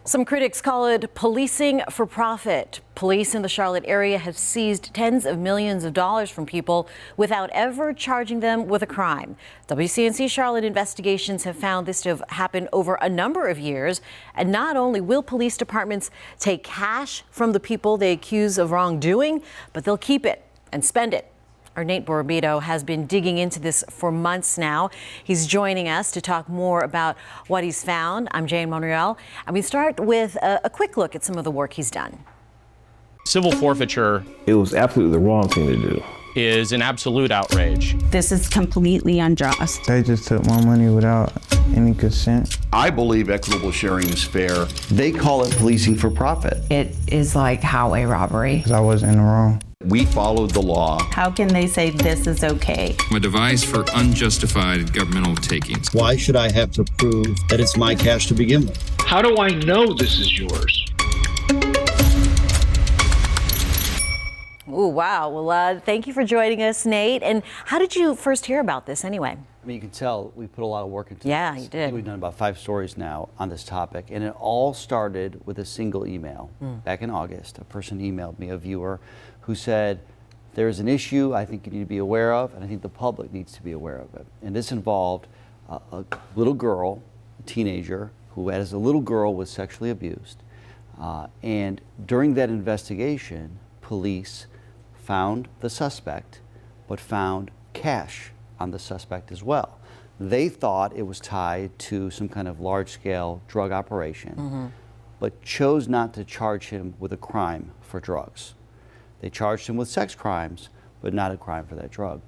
Some critics call it policing for profit. Police in the Charlotte area have seized tens of millions of dollars from people without ever charging them with a crime. WCNC Charlotte investigations have found this to have happened over a number of years. And not only will police departments take cash from the people they accuse of wrongdoing, but they'll keep it and spend it. Our Morabito has been digging into this for months now. He's joining us to talk more about what he's found. I'm Jane Monreal, and we start with a quick look at some of the work he's done. Civil forfeiture. It was absolutely the wrong thing to do. Is an absolute outrage. This is completely unjust. They just took my money without any consent. I believe equitable sharing is fair. They call it policing for profit. It is like highway robbery. Because I was in the wrong. We followed the law. How can they say this is okay? A device for unjustified governmental takings. Why should I have to prove that it's my cash to begin with? How do I know this is yours? Oh, wow. Well, thank you for joining us, Nate. And how did you first hear about this anyway? I mean, you can tell we put a lot of work into this. Yeah, you did. We've done about 5 stories now on this topic, and it all started with a single email. Back in August, a person emailed me, a viewer, who said, there's an issue I think you need to be aware of, and I think the public needs to be aware of it. And this involved a little girl, a teenager, who as a little girl was sexually abused. And during that investigation, police found the suspect, but found cash on the suspect as well. They thought it was tied to some kind of large-scale drug operation, but chose not to charge him with a crime for drugs. They charged him with sex crimes, but not a crime for that drug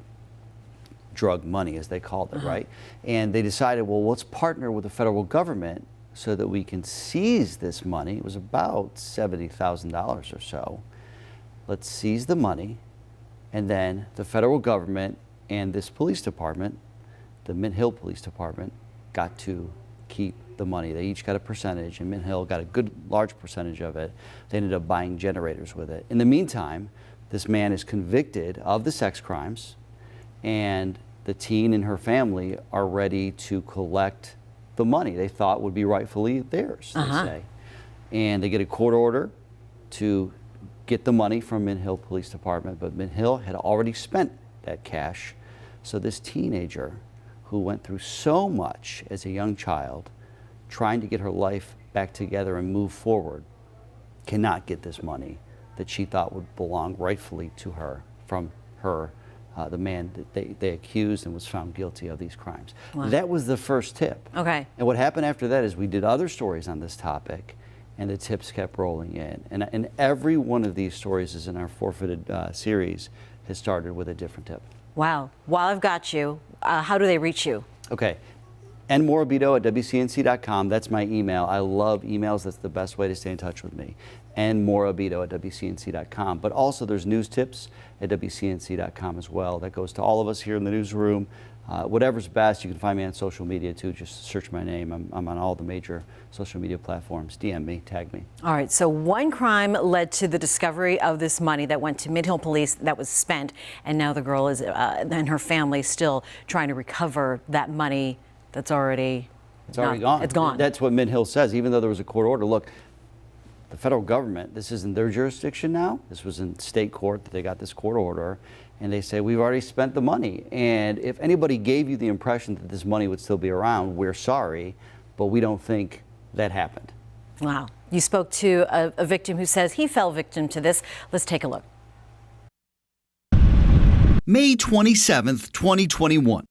money, as they called it, right? And they decided, well, let's partner with the federal government so that we can seize this money. It was about $70,000 or so. Let's seize the money, and then the federal government and this police department, the Mint Hill Police Department, got to keep the money. They each got a percentage, and Mint Hill got a good large percentage of it. They ended up buying generators with it. In the meantime, this man is convicted of the sex crimes, and the teen and her family are ready to collect the money they thought would be rightfully theirs, they say. And they get a court order to get the money from Mint Hill Police Department, but Mint Hill had already spent that cash. So this teenager, who went through so much as a young child, trying to get her life back together and move forward, cannot get this money that she thought would belong rightfully to her from her, the man that they accused and was found guilty of these crimes. Wow. That was the first tip. Okay. And what happened after that is we did other stories on this topic, and the tips kept rolling in. And every one of these stories is in our forfeited series has started with a different tip. Wow. While I've got you, how do they reach you? Okay. nmorabito@wcnc.com. That's my email. I love emails. That's the best way to stay in touch with me. nmorabito@wcnc.com. But also there's news tips at WCNC.com as well. That goes to all of us here in the newsroom. Whatever's best, you can find me on social media too. Just search my name. I'm on all the major social media platforms. DM me, tag me. All right, so one crime led to the discovery of this money that went to Mint Hill Police that was spent, and now the girl is and her family still trying to recover that money that's already gone. It's gone. That's what Mint Hill says, even though there was a court order. Look, the federal government, this isn't their jurisdiction now. This was in state court that they got this court order. And they say, we've already spent the money. And if anybody gave you the impression that this money would still be around, we're sorry, but we don't think that happened. Wow. You spoke to a victim who says he fell victim to this. Let's take a look. May 27th, 2021.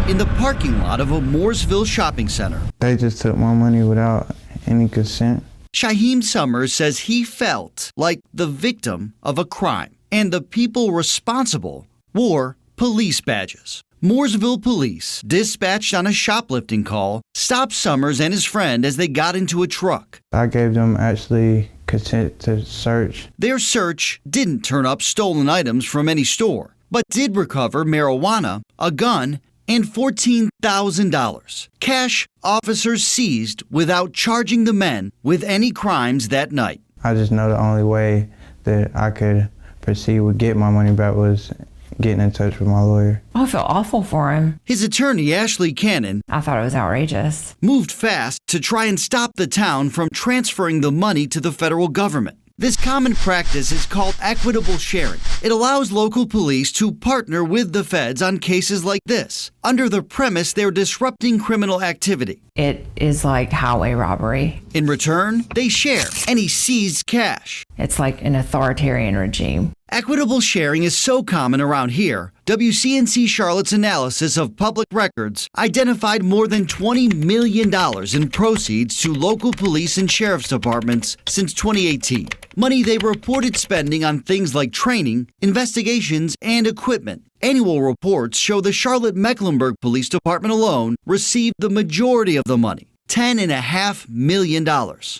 In the parking lot of a Mooresville shopping center. They just took my money without any consent. Shaheem Summers says he felt like the victim of a crime, and the people responsible wore police badges. Mooresville police, dispatched on a shoplifting call, stopped Summers and his friend as they got into a truck. I gave them actually consent to search. Their search didn't turn up stolen items from any store, but did recover marijuana, a gun, and $14,000. Cash officers seized without charging the men with any crimes that night. I just know the only way that I could proceed with get my money back was getting in touch with my lawyer. I feel awful for him. His attorney, Ashley Cannon, I thought it was outrageous. moved fast to try and stop the town from transferring the money to the federal government. This common practice is called equitable sharing. It allows local police to partner with the feds on cases like this, under the premise they're disrupting criminal activity. It is like highway robbery. In return, they share any seized cash. It's like an authoritarian regime. Equitable sharing is so common around here, WCNC Charlotte's analysis of public records identified more than $20 million in proceeds to local police and sheriff's departments since 2018. Money they reported spending on things like training, investigations, and equipment. Annual reports show the Charlotte-Mecklenburg Police Department alone received the majority of the money. $10.5 million.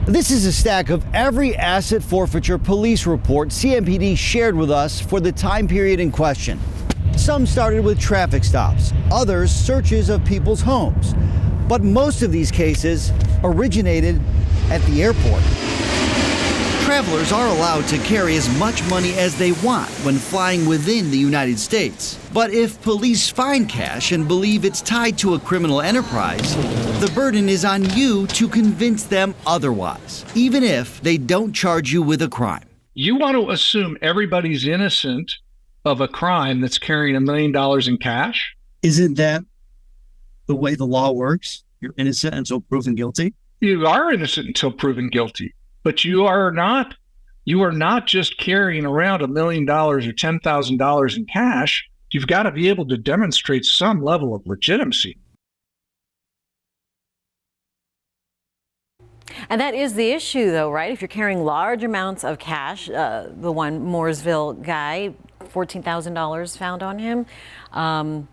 This is a stack of every asset forfeiture police report CMPD shared with us for the time period in question. Some started with traffic stops, others searches of people's homes. But most of these cases originated at the airport. Travelers are allowed to carry as much money as they want when flying within the United States. But if police find cash and believe it's tied to a criminal enterprise, the burden is on you to convince them otherwise, even if they don't charge you with a crime. You want to assume everybody's innocent of a crime that's carrying $1 million in cash? Isn't that the way the law works? You're innocent until proven guilty? You are innocent until proven guilty, but you are not just carrying around $1 million or $10,000 in cash. You've got to be able to demonstrate some level of legitimacy. And that is the issue, though, right? If you're carrying large amounts of cash, the one Mooresville guy, $14,000 found on him.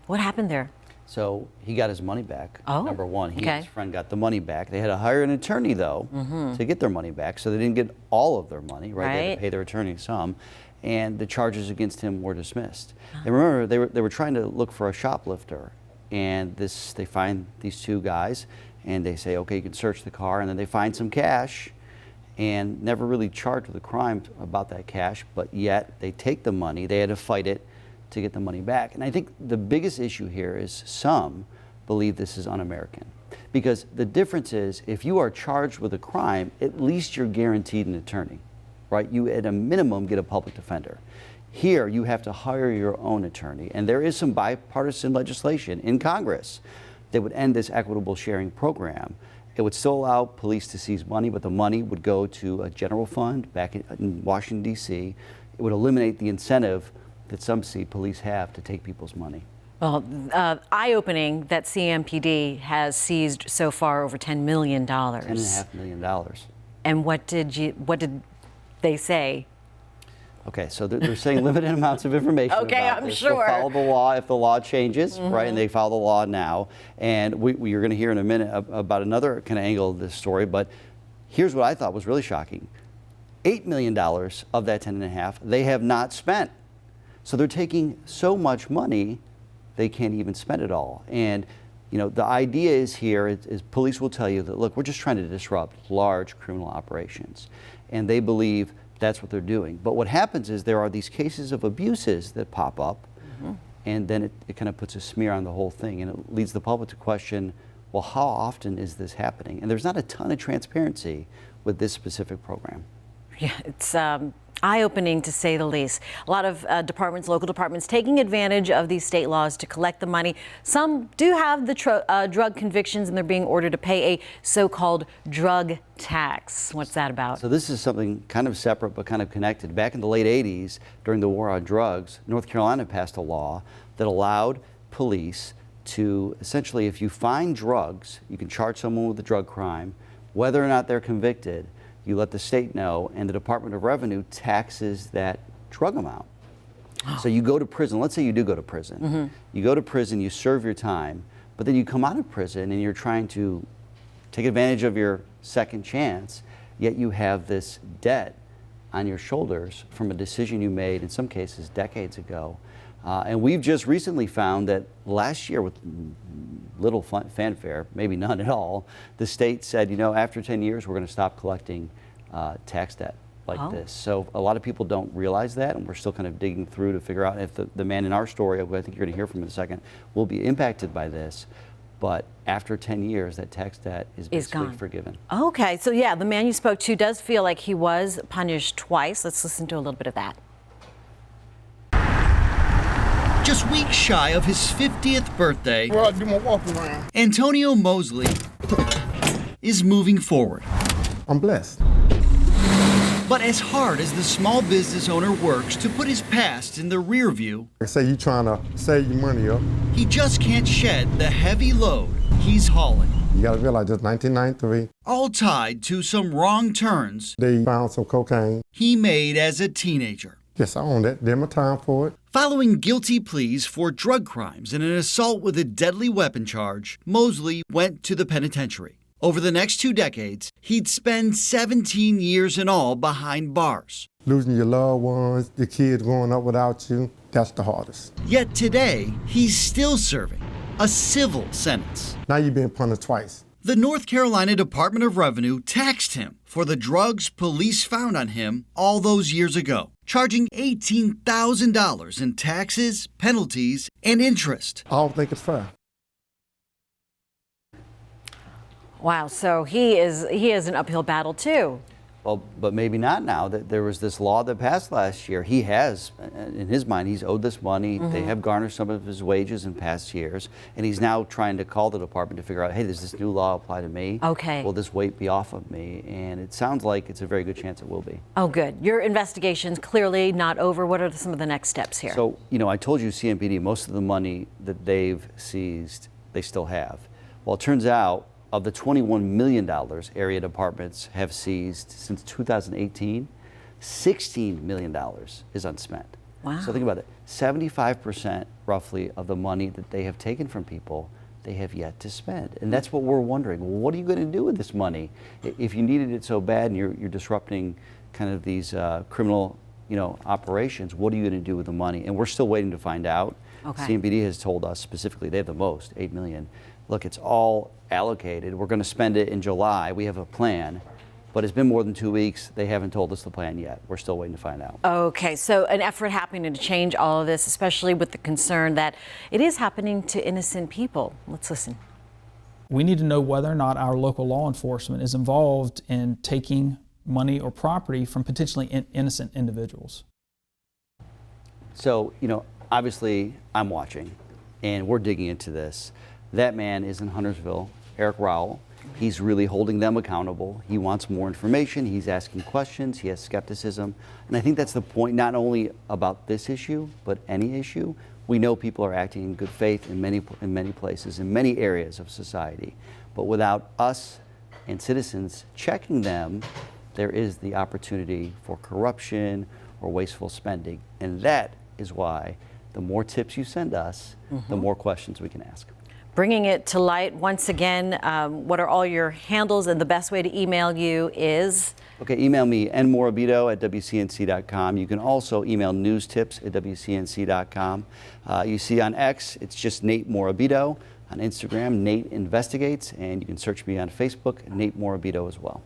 What happened there? So he got his money back, number one. He okay. and his friend got the money back. They had to hire an attorney, though, to get their money back. So they didn't get all of their money, right? They had to pay their attorney some. And the charges against him were dismissed. And remember, they were trying to look for a shoplifter. And they find these two guys, and they say, okay, you can search the car. And then they find some cash, and never really charged with a crime about that cash. But yet, they take the money. They had to fight it to get the money back. And I think the biggest issue here is some believe this is un-American. Because the difference is, if you are charged with a crime, at least you're guaranteed an attorney, right? You, at a minimum, get a public defender. Here, you have to hire your own attorney. And there is some bipartisan legislation in Congress that would end this equitable sharing program. It would still allow police to seize money, but the money would go to a general fund back in Washington, D.C. It would eliminate the incentive that some see police have to take people's money. Well, eye-opening that CMPD has seized so far over $10 million. $10.5 million. And what did they say? Okay, so they're saying limited amounts of information. Okay, about I'm this. sure. They'll follow the law if the law changes, right? And they follow the law now. And you're going to hear in a minute about another kind of angle of this story. But here's what I thought was really shocking: $8 million of that 10.5 they have not spent. So they're taking so much money, they can't even spend it all. And you know, the idea is here is police will tell you that, look, we're just trying to disrupt large criminal operations. And they believe that's what they're doing. But what happens is there are these cases of abuses that pop up, and then it kind of puts a smear on the whole thing, and it leads the public to question, well, how often is this happening? And there's not a ton of transparency with this specific program. Yeah, it's eye-opening, to say the least. A lot of departments, local departments, taking advantage of these state laws to collect the money. Some do have the drug convictions, and they're being ordered to pay a so-called drug tax. What's that about? So this is something kind of separate but kind of connected. Back in the late 80s, during the war on drugs, North Carolina passed a law that allowed police to essentially, if you find drugs, you can charge someone with a drug crime, whether or not they're convicted. You let the state know, and the Department of Revenue taxes that drug amount. So you go to prison. Let's say you do go to prison. You go to prison, you serve your time, but then you come out of prison and you're trying to take advantage of your second chance, yet you have this debt on your shoulders from a decision you made, in some cases, decades ago. And we've just recently found that last year, with little fanfare, maybe none at all, the state said, you know, after 10 years, we're going to stop collecting tax debt like this. So a lot of people don't realize that, and we're still kind of digging through to figure out if the man in our story, who I think you're going to hear from in a second, will be impacted by this. But after 10 years, that tax debt is basically gone. forgiven. Okay, so yeah, the man you spoke to does feel like he was punished twice. Let's listen to a little bit of that. Just weeks shy of his 50th birthday, Antonio Mosley is moving forward. I'm blessed. But as hard as the small business owner works to put his past in the rear view, Say you trying to save your money up. he just can't shed the heavy load he's hauling. You gotta realize this 1993. All tied to some wrong turns They found some cocaine. he made as a teenager. Yes, I own that. Did my time for it. Following guilty pleas for drug crimes and an assault with a deadly weapon charge, Mosley went to the penitentiary. Over the next 2 decades, he'd spend 17 years in all behind bars. Losing your loved ones, the kids growing up without you, that's the hardest. Yet today, he's still serving a civil sentence. Now you've been punished twice. The North Carolina Department of Revenue taxed him for the drugs police found on him all those years ago, charging $18,000 in taxes, penalties, and interest. I don't think it's fair. Wow, so he is an uphill battle too. Well, but maybe not now. That there was this law that passed last year. He has, in his mind, he's owed this money. They have garnished some of his wages in past years, and he's now trying to call the department to figure out, hey, does this new law apply to me? Okay. Will this weight be off of me? And it sounds like it's a very good chance it will be. Oh, good. Your investigation's clearly not over. What are some of the next steps here? So, I told you CMPD, most of the money that they've seized, they still have. Well, it turns out, of the $21 million area departments have seized since 2018, $16 million is unspent. Wow. So think about it. 75% roughly of the money that they have taken from people, they have yet to spend. And that's what we're wondering. Well, what are you going to do with this money? If you needed it so bad and you're disrupting kind of these criminal operations, what are you going to do with the money? And we're still waiting to find out. Okay. CMPD has told us specifically they have the most, $8 million. Look, it's all allocated. We're going to spend it in July. We have a plan, but it's been more than 2 weeks. They haven't told us the plan yet. We're still waiting to find out. Okay, so an effort happening to change all of this, especially with the concern that it is happening to innocent people. Let's listen. We need to know whether or not our local law enforcement is involved in taking money or property from potentially innocent individuals. So, obviously I'm watching and we're digging into this. That man is in Huntersville, Eric Rowell. He's really holding them accountable. He wants more information. He's asking questions. He has skepticism. And I think that's the point, not only about this issue, but any issue. We know people are acting in good faith in many places, in many areas of society. But without us and citizens checking them, there is the opportunity for corruption or wasteful spending. And that is why the more tips you send us, the more questions we can ask. Bringing it to light once again, what are all your handles, and the best way to email you is? Okay, email me, nwrabito@wcnc.com. You can also email newstips@wcnc.com. You see on X, it's just Nate Morabito. On Instagram, Nate Investigates, and you can search me on Facebook, Nate Morabito as well.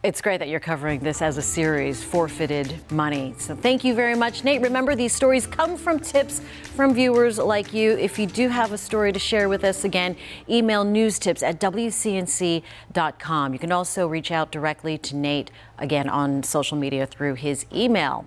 It's great that you're covering this as a series, Forfeited Money. So thank you very much, Nate. Remember, these stories come from tips from viewers like you. If you do have a story to share with us, again, email newstips@wcnc.com. You can also reach out directly to Nate, again, on social media through his email.